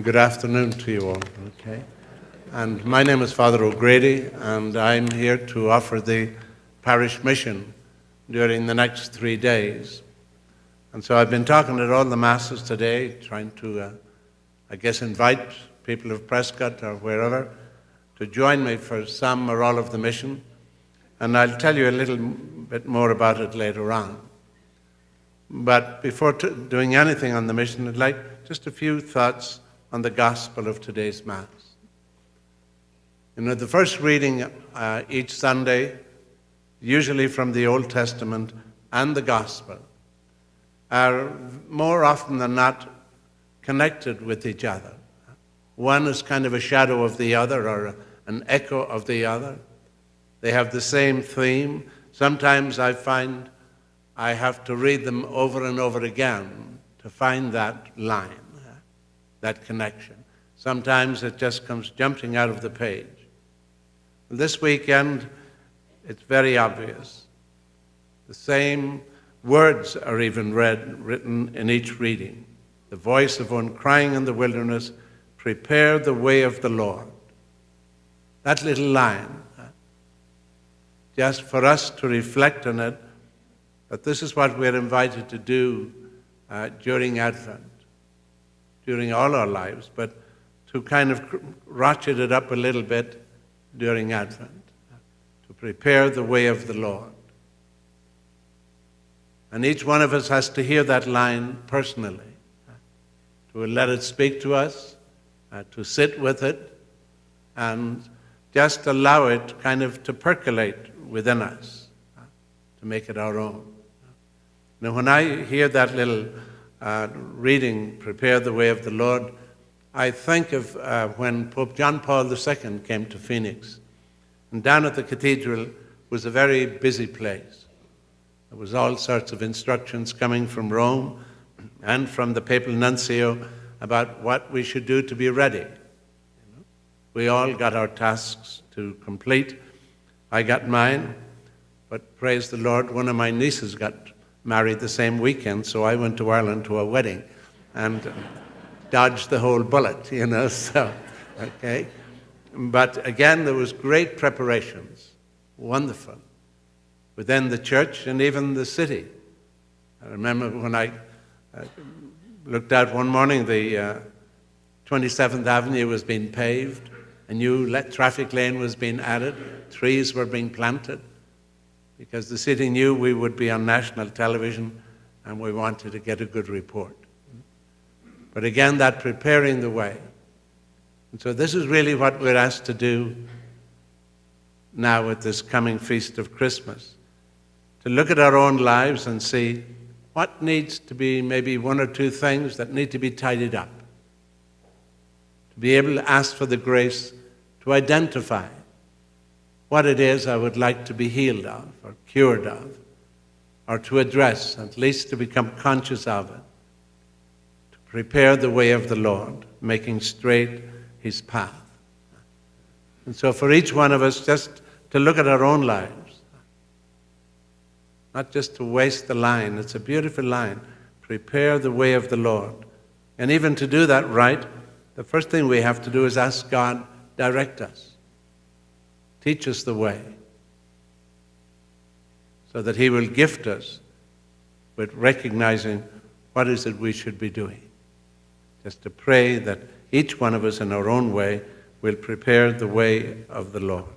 Good afternoon to you all. Okay. And my name is Father O'Grady, and I'm here to offer the parish mission during the next 3 days. And so I've been talking at all the masses today, trying to, invite people of Prescott or wherever to join me for some or all of the mission. And I'll tell you a little bit more about it later on. But before doing anything on the mission, I'd like just a few thoughts on the gospel of today's Mass. You know, the first reading each Sunday, usually from the Old Testament and the gospel, are more often than not connected with each other. One is kind of a shadow of the other or an echo of the other. They have the same theme. Sometimes I find I have to read them over and over again to find that line, that connection. Sometimes it just comes jumping out of the page. This weekend, it's very obvious. The same words are even written in each reading. The voice of one crying in the wilderness, prepare the way of the Lord. That little line, just for us to reflect on it, that this is what we're invited to do during Advent, during all our lives, but to kind of ratchet it up a little bit during Advent, to prepare the way of the Lord. And each one of us has to hear that line personally, to let it speak to us, to sit with it, and just allow it kind of to percolate within us, to make it our own. Now, when I hear that little reading, prepare the way of the Lord, I think of when Pope John Paul II came to Phoenix. And down at the cathedral was a very busy place. There was all sorts of instructions coming from Rome and from the papal nuncio about what we should do to be ready. We all got our tasks to complete. I got mine, but praise the Lord, one of my nieces got married the same weekend, so I went to Ireland to a wedding and dodged the whole bullet, so, okay. But again, there was great preparations, wonderful, within the church and even the city. I remember when I looked out one morning, the 27th Avenue was being paved, a new traffic lane was being added, trees were being planted, because the city knew we would be on national television and we wanted to get a good report. But again, that preparing the way. And so this is really what we're asked to do now at this coming feast of Christmas, to look at our own lives and see what needs to be maybe one or two things that need to be tidied up, to be able to ask for the grace to identify what it is I would like to be healed of or cured of, or to address, at least to become conscious of it, to prepare the way of the Lord, making straight his path. And so for each one of us, just to look at our own lives, not just to waste the line. It's a beautiful line, prepare the way of the Lord. And even to do that right, the first thing we have to do is ask God, direct us. Teach us the way, so that he will gift us with recognizing what is it we should be doing. Just to pray that each one of us in our own way will prepare the way of the Lord.